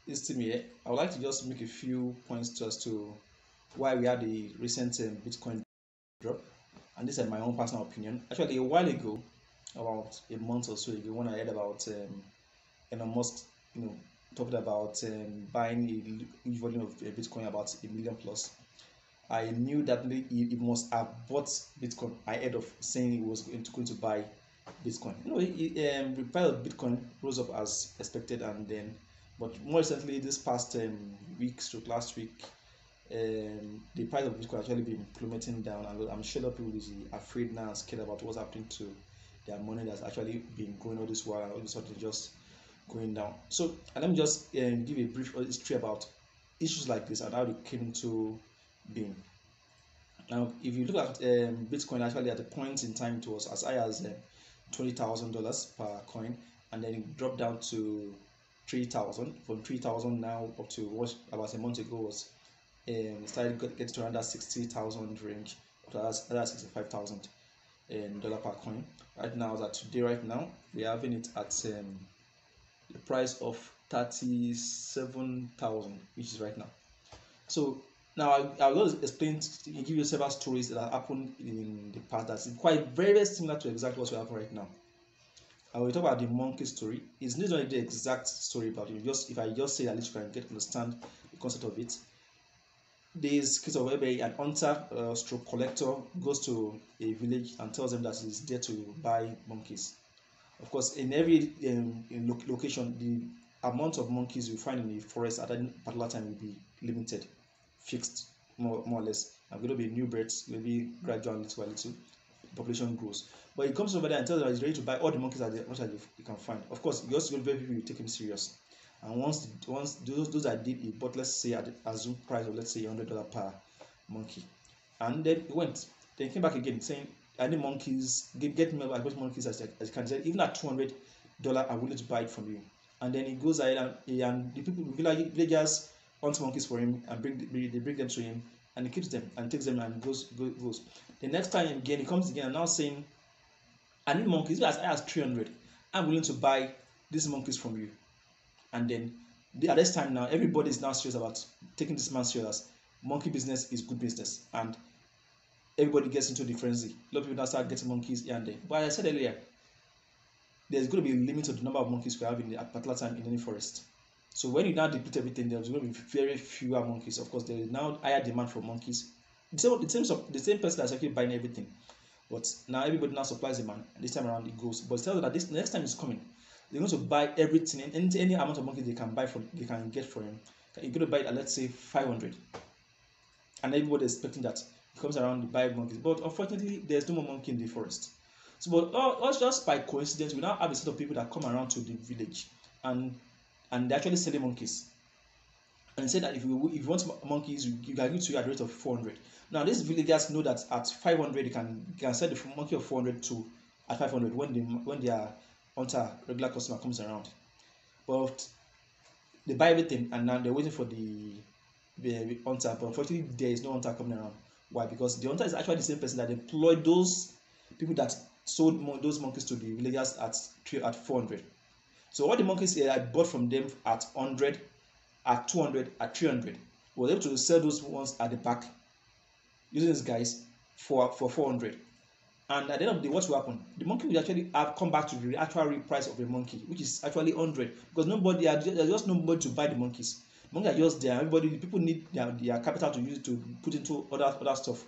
It's Tim here. I would like to just make a few points just to why we had the recent Bitcoin drop, and this is my own personal opinion. Actually, a while ago, about a month or so ago, when I heard about Elon Musk, you know, talking about buying a huge volume of Bitcoin, about a million plus, I knew that he must have bought Bitcoin ahead of saying he was going to buy Bitcoin. The price of Bitcoin rose up as expected, and then, but more recently, this past week, stroke last week, the price of Bitcoin actually been plummeting down, and I'm sure a lot of people will be afraid now and scared about what's happening to their money that's actually been going all this while, and all of a sudden just going down. So, and let me just give a brief history about issues like this and how they came into being. Now, if you look at Bitcoin, actually at a point in time it was as high as $20,000 per coin, and then it dropped down to 3,000. From 3,000 now up to what about a month ago was started getting to around that 60,000 range, up to that 65,000 dollar per coin. Right now, that today, right now, we are having it at the price of 37,000, which is right now. So now I will just explain, give you several stories that happened in the past that's quite very similar to exactly what we have right now. I will talk about the monkey story. It's not only the exact story, but just if I just say at least you can get understand the concept of it. This case of whereby an hunter stroke collector goes to a village and tells them that he's there to buy monkeys. Of course, in every location, the amount of monkeys you find in the forest at any particular time will be limited, fixed, more or less. And going to be new breeds, maybe gradual, little by little, the population grows. But he comes over there and tells them he's ready to buy all the monkeys as much as you can find. Of course, you also very people will take him serious. And once those that did, he bought, let's say, at the assumed price of, let's say, $100 per monkey. And then he went. Then he came back again saying, I need monkeys, get me as much monkeys as you can. Say, even at $200, I'm willing to buy it from you. And then he goes ahead and the people, villagers hunt monkeys for him and they bring them to him, and he keeps them and takes them and goes. The next time again, he comes again and now saying, I need monkeys as high as 300. I'm willing to buy these monkeys from you. And then at this time now, everybody is now serious about taking this man serious. Monkey business is good business, and everybody gets into the frenzy. A lot of people now start getting monkeys here and there. But as I said earlier, there's going to be a limit to the number of monkeys we have in at particular time in any forest. So when you now deplete everything, there's going to be very fewer monkeys. Of course, there is now higher demand for monkeys. The same person that's actually buying everything, but now everybody now supplies demand. And this time around it goes. But tell that this next time is coming, they're going to buy everything, any amount of monkeys they can they can get for him. You're going to buy it at, let's say, 500, and everybody is expecting that he comes around to buy monkeys. But unfortunately, there's no more monkey in the forest. So, but us just by coincidence, we now have a set of people that come around to the village, and they're actually selling monkeys, and say that if you want monkeys, you can give to you at the rate of 400. Now, these villagers know that at 500, you can sell the monkey of 400 to at 500 when their hunter regular customer comes around. But they buy everything and now they're waiting for the hunter. But unfortunately, there is no hunter coming around. Why? Because the hunter is actually the same person that employed those people that sold those monkeys to the villagers at 400. So all the monkeys I bought from them at 100, at 200, at 300, was able to sell those ones at the back using these guys for 400. And at the end of the day, what will happen? The monkey will actually have come back to the actual real price of a monkey, which is actually 100, because there's just nobody to buy the monkeys. Monkeys are just there. People need their capital to use to put into other stuff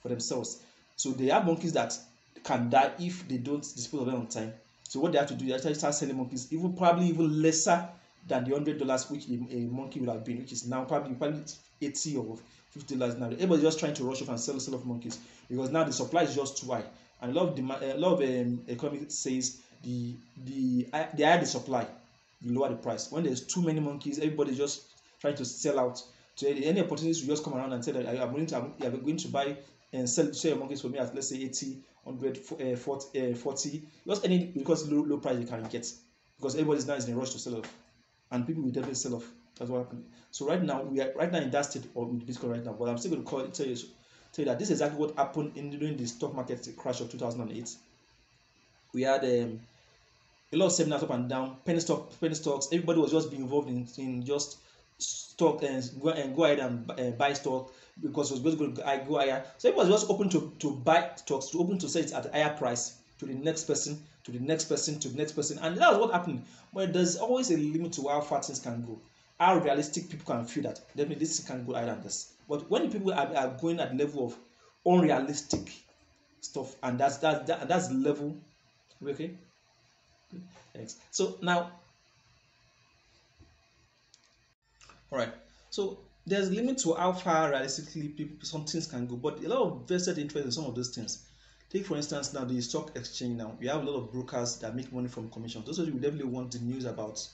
for themselves. So they have monkeys that can die if they don't dispose of them on time. So what they have to do is actually start selling monkeys, probably even lesser than the $100 which a monkey would have been, which is now probably $80 or $50 now. Everybody's just trying to rush off and sell off monkeys because now the supply is just too high. And a lot of economics says the higher the supply, the lower the price. When there's too many monkeys, everybody's just trying to sell out. So any opportunities to just come around and say that I'm going to buy and sell your monkeys for me at, let's say, 80, 100, 40, just any, because low price you can get, because everybody's now is in a rush to sell off, and people will definitely sell off. That's what happened. So right now we are in that state of Bitcoin right now, but I'm still going to tell you that this is exactly what happened during the stock market crash of 2008. We had a lot of seminars up and down, penny stocks. Everybody was just being involved in just stock and go ahead and buy stock because it was going to go higher. So everybody was just open to buy stocks, to open to sell it at a higher price to the next person, to the next person, to the next person, and that was what happened. But there's always a limit to how far things can go. How realistic people can feel that definitely this can go higher than this. But when people are going at the level of unrealistic stuff, and that's the level. Okay. Thanks. So now, all right. So there's a limit to how far realistically some things can go, but a lot of vested interest in some of those things. Take for instance now the stock exchange. Now we have a lot of brokers that make money from commissions. Those of you definitely want the news about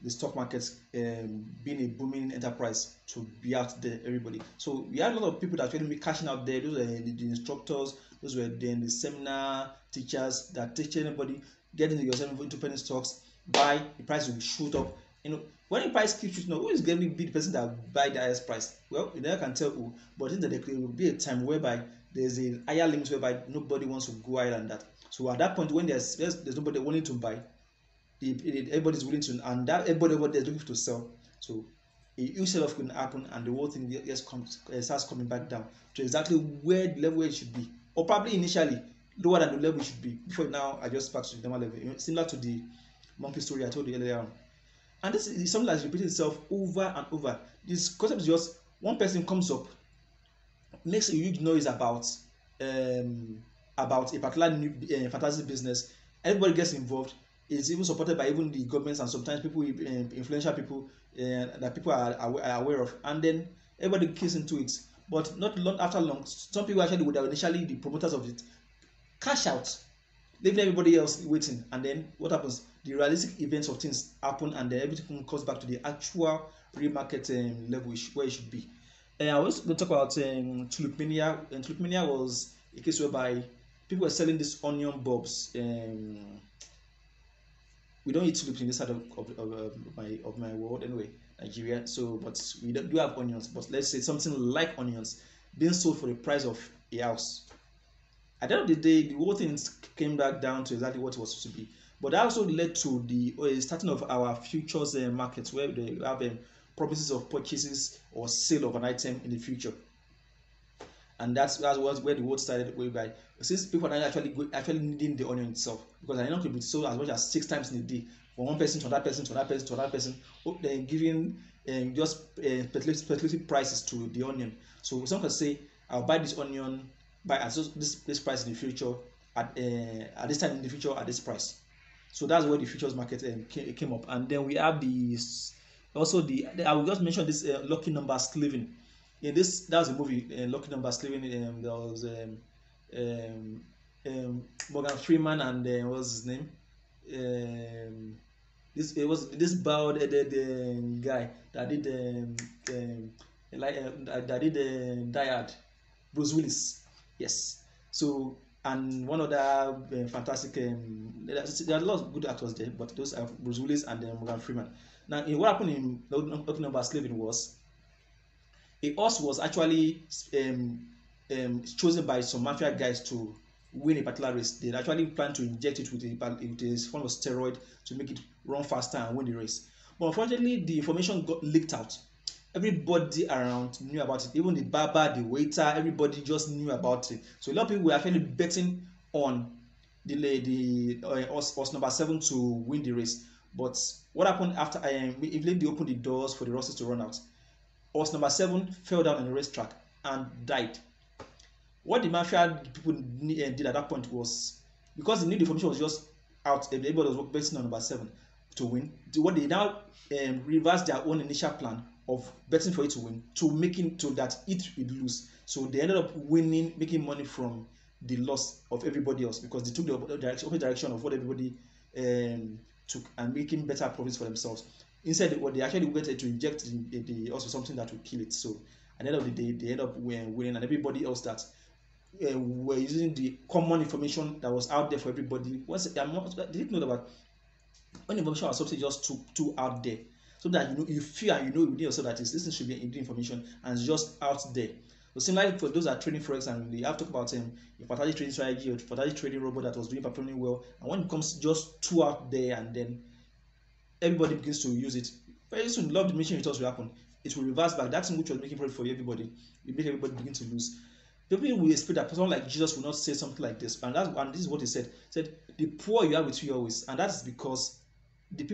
the stock market being a booming enterprise to be out there, everybody. So we have a lot of people that actually be cashing out there. Those are the instructors, those were then the seminar teachers that teach anybody getting yourself into penny stocks, buy, the price will shoot up. When the price keeps shooting up, who is going to be the person that buy the highest price? Well, you never can tell who, but in that there will be a time whereby there's a higher limit whereby nobody wants to go higher than that. So at that point, when there's nobody willing to buy, everybody's willing to, and that everybody over there is looking to sell. So a huge sell-off can happen, and the whole thing just starts coming back down to exactly where the level it should be, or probably initially lower than the level it should be before now adjust back to the normal level. Similar to the monkey story I told you earlier on. And this is something that's repeating itself over and over. This concept is just one person comes up, makes a huge noise about a particular new fantasy business. Everybody gets involved. It's even supported by even the governments and sometimes people, influential people that people are aware of, and then everybody keys into it. But not long after long, some people actually would have initially the promoters of it cash out, leaving everybody else waiting. And then what happens? The realistic events of things happen, and then everything comes back to the actual real market level where it should be. I was going to talk about tulip mania. And tulip mania was a case whereby people were selling these onion bulbs. We don't eat tulips in this side of my world anyway, Nigeria. So, but we do have onions. But let's say something like onions being sold for the price of a house. At the end of the day, the whole thing came back down to exactly what it was supposed to be. But that also led to the starting of our futures markets, where they have promises of purchases or sale of an item in the future. And that's where the world started way back. Since people are actually needing the onion itself, because an onion could be sold as much as 6 times in a day, from one person to another person to another person to another person, then giving just speculative prices to the onion. So some can say, I'll buy this onion at this price in the future, at this time in the future at this price. So that's where the futures market came up. And then we have I will just mention this lucky number slaving. In this, that was a movie, lucky number slaving. There was Morgan Freeman and what's his name? This bald-headed guy that did Die Hard, Bruce Willis. Yes. So, and one other fantastic. There are a lot of good actors there, but those are Bruce Willis and Morgan Freeman. Now, what happened in Lucky Number Slaving was a horse was actually chosen by some mafia guys to win a particular race. They actually planned to inject it with a form of steroid to make it run faster and win the race. But unfortunately, the information got leaked out. Everybody around knew about it. Even the barber, the waiter, everybody just knew about it. So a lot of people were actually betting on the horse number 7 to win the race. But what happened after they opened the doors for the horses to run out? Horse number 7 fell down on the racetrack and died. What the mafia people did at that point was, because the new information was just out, everybody was betting on number 7 to win. What they now reversed their own initial plan of betting for it to win to making to that it would lose. So they ended up winning, making money from the loss of everybody else, because they took the opposite direction of what everybody took and making better profits for themselves. Instead, what they actually wanted to inject the also something that would kill it. So at the end of the day, they end up winning, and everybody else that were using the common information that was out there for everybody. Once they didn't know about when information was something just too out there, so that you feel and you know within yourself that this should be information and it's just out there. So similarly for those that are trading forex, and they have talked about a strategic trading strategy or strategic trading robot that was doing performing well, and when it comes just two out there and then everybody begins to use it, very soon love diminishing returns will happen. It will reverse back. That thing which was making profit for everybody will make everybody begin to lose. People will expect that someone like Jesus will not say something like this, and this is what he said. He said, "The poor you are with you always," and that is because the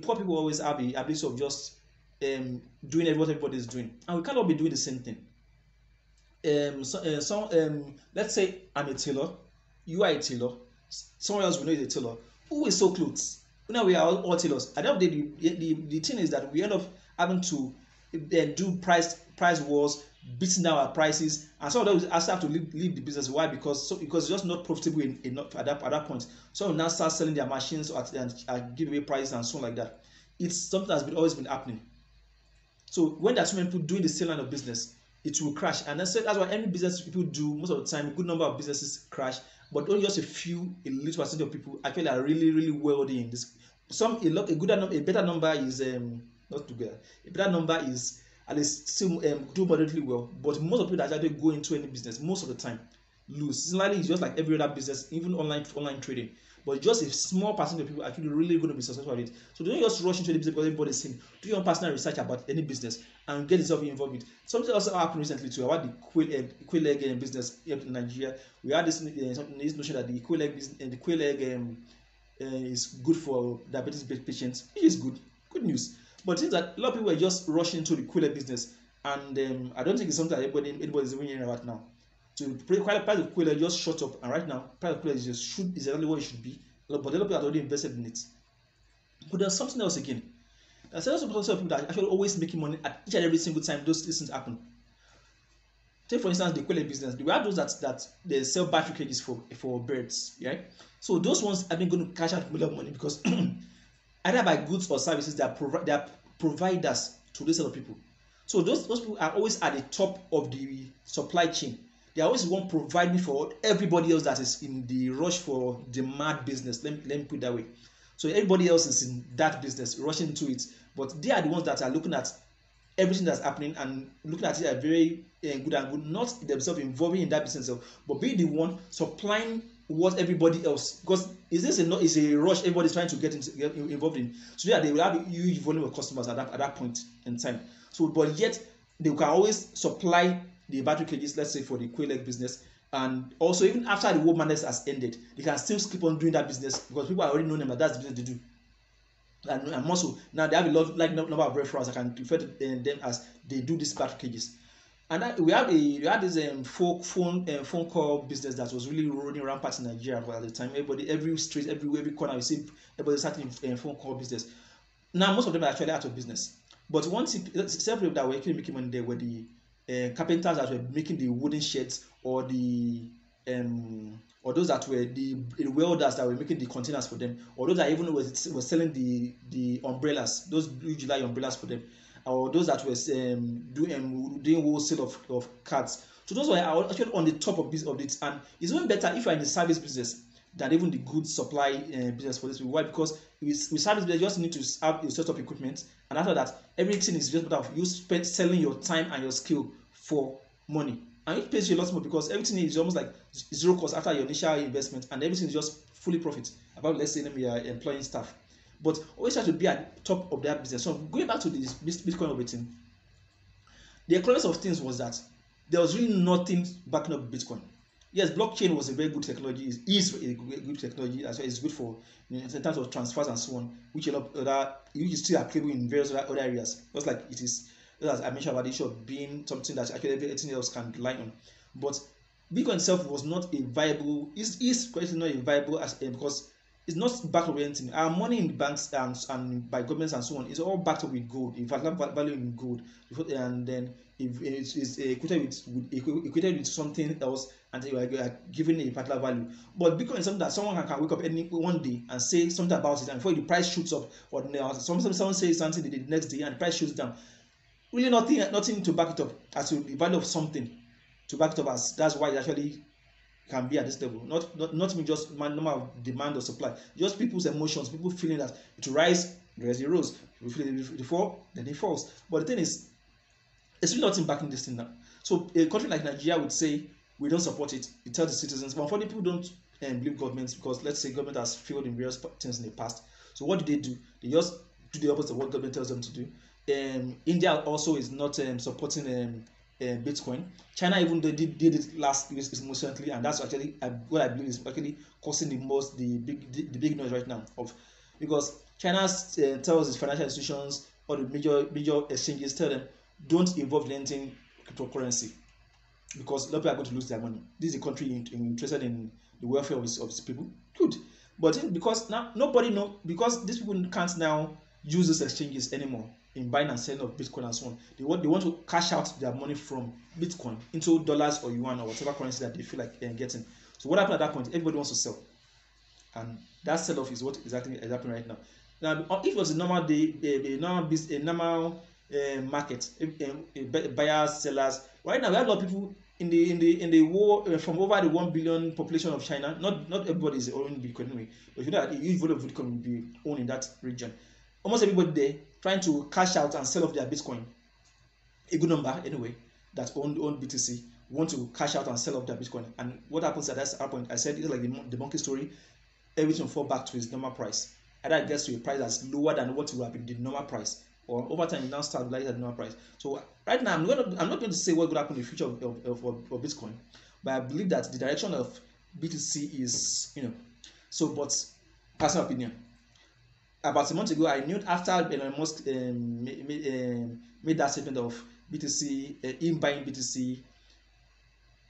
poor people always have the ability of just doing what everybody is doing, and we cannot be doing the same thing. Let's say I'm a tailor, you are a tailor, someone else we know is a tailor. Who will sew clothes? Now we are all tailors. At the end of the day, the thing is that we end up having to do price wars, beating down our prices, and some of them also have to leave the business. Why? Because it's just not profitable enough at that point. So now start selling their machines and give away prices and so on like that. It's something that's always been happening. So when there are too many people doing the same line of business, it will crash. And that's why any business people do, most of the time, a good number of businesses crash, but only just a little percentage of people actually are really, really wealthy in this. A better number is not together. A better number is at least still do moderately well. But most of the people that actually go into any business, most of the time, lose. Similarly, it's just like every other business, even online trading. But just a small percentage of people are actually really going to be successful at it. So don't just rush into the business because everybody's saying. Do your personal research about any business and get yourself involved with. Something also happened recently too about the quail egg business in Nigeria. We had this notion that the quail egg is good for diabetes patients. It is good news. But since that a lot of people are just rushing into the quail egg business, and I don't think it's something that anybody is even hearing about now. So price of quail just shot up, and right now price of quail is exactly what it should be. But a lot of people have already invested in it. But there's something else again. There's also people that are actually always making money at each and every single time those things happen. Take for instance the quail business. We have those that they sell battery cages for birds, yeah. So those ones have been going to cash out a lot of money because either by goods or services they are providers to this set of people. So those people are always at the top of the supply chain. They are always one providing for everybody else that is in the rush for the mad business. Let me put it that way. So everybody else is in that business, rushing into it, but they are the ones that are looking at everything that's happening and looking at it as very good and good, not themselves involving in that business, but being the one supplying what everybody else. Because is a rush everybody's trying to get involved in. So yeah, they will have a huge volume of customers at that point in time. So but yet they can always supply the battery cages, let's say for the quail egg business, and also even after the whole madness has ended, they can still keep on doing that business because people are already know them that that's the business they do. And also now they have a lot like number of referrals. I can refer to them as they do these battery cages. And we had this phone call business that was really running rampant in Nigeria at the time. Every street, every corner, you see everybody starting phone call business. Now most of them are actually out of business. But several people that were actually making money there were the carpenters that were making the wooden sheds, or those that were the welders that were making the containers for them, or those that even were selling the umbrellas, those July umbrellas for them, or those that were doing wholesale of cards. So those were actually on the top of it, and it's even better if you are in the service business than even the goods supply business for this. Why? Because with service business, you just need to have a set of equipment, and after that, everything is just about you selling your time and your skill for money, and it pays you a lot more because everything is almost like zero cost after your initial investment, and everything is just fully profit. About, let's say, we are employing staff, but always try to be at the top of that business. So going back to this Bitcoin of it, the economics of things was that there was really nothing backing up Bitcoin. Yes, blockchain was a very good technology. It is a good technology as well. It's good for in terms of transfers and so on, which is still applicable in various other areas. Just like it is, as I mentioned about the issue of being something that actually everything else can rely on. But Bitcoin itself was not a viable. Is currently not a viable because it's not backed up with anything. Our money in the banks and by governments and so on is all backed up with gold. In fact, value in gold, and then if it is equated with something else, and you are given a particular value. But Bitcoin is something that someone can wake up one day and say something about it, and before the price shoots up, or someone says something the next day and the price shoots down. Really nothing to back it up as to the value of something to back it up as. That's why it actually can be at this level. Not just normal demand or supply, just people's emotions, people feeling that it will rise, there's a rose. People feel it fall, then it falls. But the thing is, It's really nothing backing this thing now. So a country like Nigeria would say we don't support it. It tells the citizens, but unfortunately people don't believe governments because let's say government has failed in various things in the past. So what do? They just do the opposite of what government tells them to do. India also is not supporting Bitcoin. China even did it last year most recently, and that's actually what I believe is actually causing the big noise right now of because China tells its financial institutions or the major exchanges tell them don't involve in anything cryptocurrency because a lot of people are going to lose their money. This is a country interested in the welfare of its people. Good, but because now nobody know because these people can't now use these exchanges anymore in buying and selling of Bitcoin and so on. They want to cash out their money from Bitcoin into dollars or yuan or whatever currency that they feel like getting. So what happened at that point? Everybody wants to sell, and that sell-off is what exactly is happening right now. Now, if it was a normal day, a normal market, buyers, sellers. Right now, we have a lot of people in the war from over the 1 billion population of China. Not everybody is owning Bitcoin anyway, but you know that a huge volume of Bitcoin will be owned in that region. Almost everybody there trying to cash out and sell off their Bitcoin. A good number anyway that own BTC want to cash out and sell off their Bitcoin. And what happens at that point? I said it's like the monkey story. Everything will fall back to its normal price. Either it gets to a price that's lower than what it would have been the normal price, or over time it now stabilizes at the normal price. So right now I'm not going to say what will happen in the future of Bitcoin, but I believe that the direction of BTC is so. But personal opinion. About a month ago, I knew after Elon Musk made that statement of BTC, him buying BTC,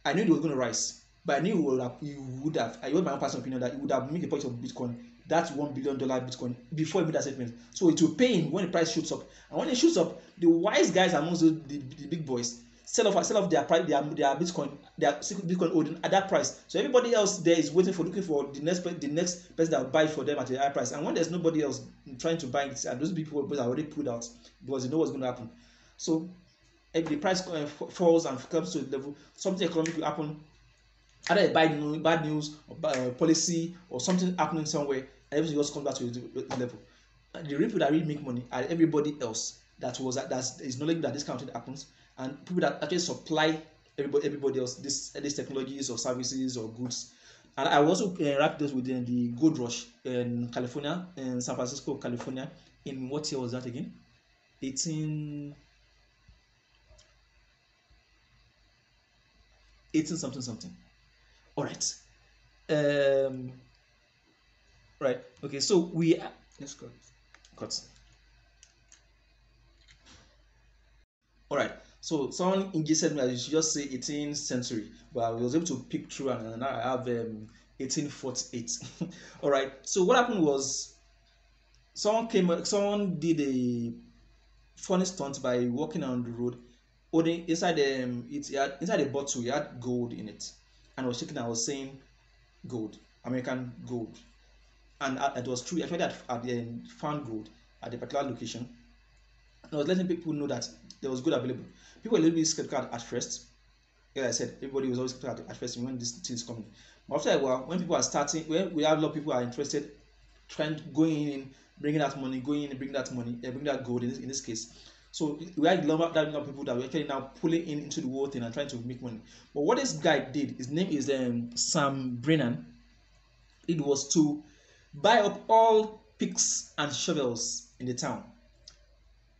I knew it was going to rise. But I knew he would have. I hold my own personal opinion that he would have made the point of Bitcoin, that $1 billion Bitcoin, before he made that statement. So it will pay him when the price shoots up. And when it shoots up, the wise guys amongst the big boys sell off their Bitcoin, their Bitcoin holding at that price. So everybody else there is looking for the next person that will buy for them at a high price. And when there's nobody else trying to buy it, and those people are already pulled out because they know what's going to happen. So if the price falls and comes to the level, something economic will happen. Either bad news or policy or something happening somewhere, and everything just comes back to the level. And the people that really make money are everybody else that is knowledge that this kind of thing happens, and people that actually supply everybody else these technologies or services or goods. And I also wrap this within the gold rush in California, in San Francisco, California. In what year was that again? 18 something. All right. Right. Okay. So let's cut. All right. So someone ingested me that you should just say 18th century, but I was able to pick through, and now I have 1848. All right. So what happened was someone did a funny stunt by walking on the road, holding inside inside a bottle. He had gold in it, and was shaking. I was saying gold, American gold, and it was true. Actually, I found gold at a particular location. And I was letting people know that there was gold available. People were a little bit skeptical at first. Like I said, everybody was always skeptical at first when this thing is coming. But after a while, when people are starting, when we have a lot of people are interested, going in, bringing that money, bringing that gold in this case. So we had a lot of people that were actually now pulling into the whole thing and trying to make money. But what this guy did, his name is Sam Brennan. It was to buy up all picks and shovels in the town.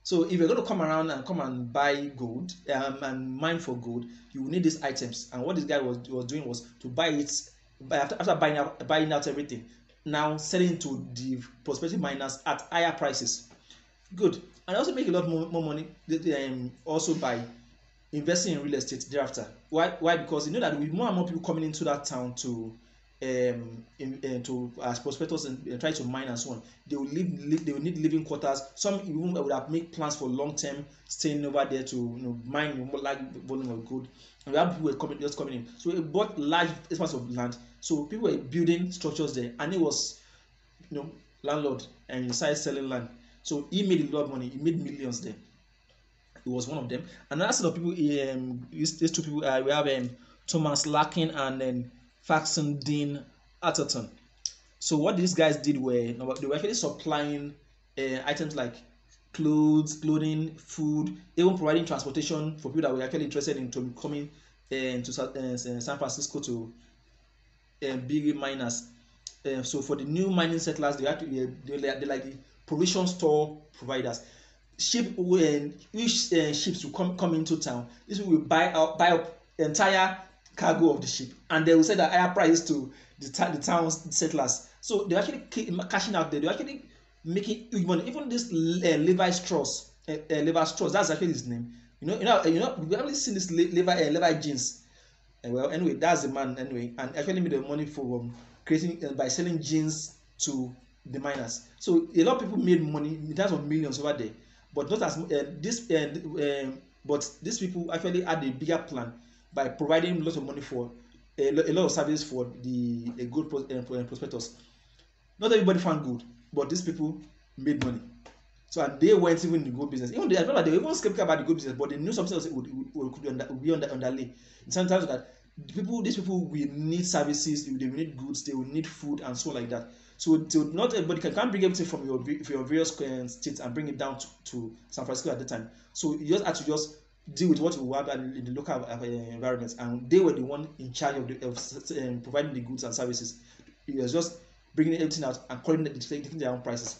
So if you're going to come around and come and buy gold and mine for gold, you will need these items. And what this guy was doing was to buy it after buying out everything. Now selling to the prospective miners at higher prices. Good. And also make a lot more money also by investing in real estate thereafter. Why? Because you know that with more and more people coming into that town to as prospectors and try to mine and so on, they will need living quarters. Some even would have made plans for long term staying over there to mine large volume of gold. And we have people coming in. So it bought large expanse of land. So people were building structures there, and it was landlord and he started selling land. So he made a lot of money. He made millions there. He was one of them. Another set of people, these two people, we have Thomas Larkin and then Faxon Dean Atherton. So what these guys did they were actually supplying items like clothing, food, even providing transportation for people that were actually interested in to coming to San Francisco to big miners. So for the new mining settlers, they're like the provision store providers. Which ships will come into town. This will buy up the entire cargo of the ship, and they will sell the higher price to the town's settlers. So they're actually cashing out there. They're actually making huge money. Even this Levi Strauss, Levi Strauss, that's actually his name. We've actually seen this Levi jeans. Well, anyway, that's the man anyway, and actually made the money for creating by selling jeans to the miners. So a lot of people made money in terms of millions over there, but not as but these people actually had a bigger plan by providing lots of money for a lot of service for the gold prospectors. Not everybody found gold, but these people made money. So and they weren't even in the gold business. Even they were even skeptical about the gold business, but they knew something else would be underlay. Sometimes that these people will need services, they will need goods, they will need food and so on like that. So not everybody can't bring everything from your various states and bring it down to San Francisco at the time. So you just had to just deal with what you have in the local environment, and they were the one in charge of providing the goods and services. It was just bringing everything out and calling it, taking their own prices.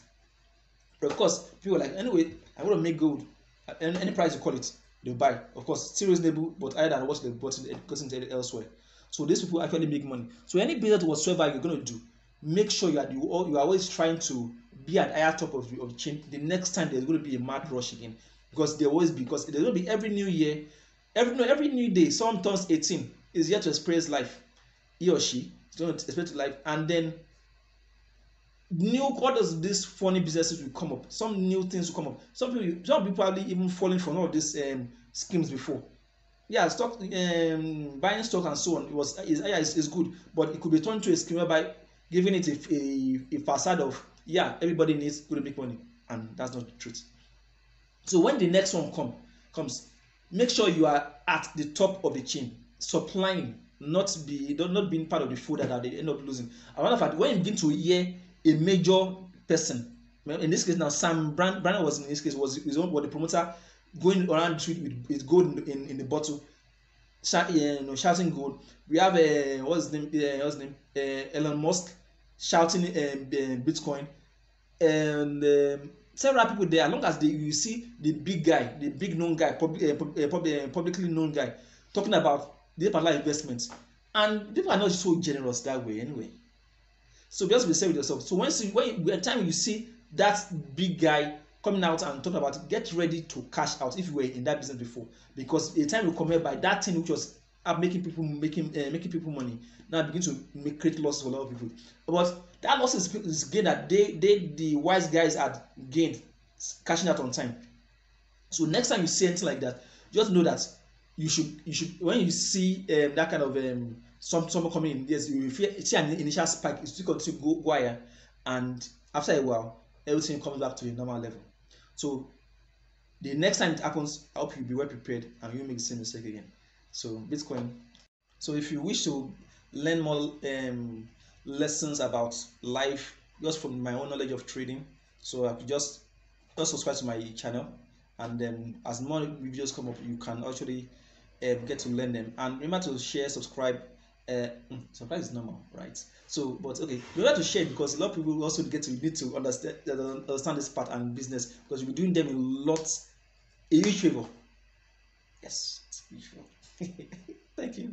But of course, people were like, anyway, I want to make gold. Any price you call it, they'll buy. Of course, still reasonable, but higher than what they've gotten elsewhere. So these people actually make money. So any business whatsoever you're going to do, make sure you are always trying to be at higher top of the chain. The next time there's going to be a mad rush again, because there always be, because there's going to be every new year, every new day. Someone turns 18, is yet to experience life. He or she is going to experience life, and then all these funny businesses will come up. Some new things will come up. Some people probably even falling for all of these schemes before. Yeah, stock, buying stock and so on. Is good, but it could be turned to a scheme whereby giving it a facade of everybody needs to make money, and that's not the truth. So when the next one comes, make sure you are at the top of the chain, supplying, not being part of the food that they end up losing. As a matter of fact, when you begin to hear a major person, in this case now Sam Brandon was, in this case, was the promoter, going around the street with gold in the bottle, shouting gold. We have what's his name, Elon Musk shouting Bitcoin, and several people there. As long as you see the big guy, the big known guy, publicly known guy, talking about the particular investments, and people are not so generous that way anyway. So just be safe with yourself. So when time you see that big guy coming out and talking about it, get ready to cash out if you were in that business before, because the time will come by that thing which was making people money now begin to create losses for a lot of people. But that loss is gain that the wise guys had gained cashing out on time. So next time you see anything like that, just know that you should when you see that kind of someone coming in, yes, you see an initial spike, it's still going to go higher, and after a while everything comes back to a normal level. So the next time it happens, I hope you'll be well prepared and you won't make the same mistake again. So Bitcoin. So if you wish to learn more lessons about life just from my own knowledge of trading, so I could just subscribe to my channel, and then as more videos come up, you can actually get to learn them. And remember to share, subscribe. Subscribe is normal, right? So, but okay, remember to share, because a lot of people also need to understand this part and business, because you'll be doing them a huge favor. Yes, it's a huge favor. Thank you.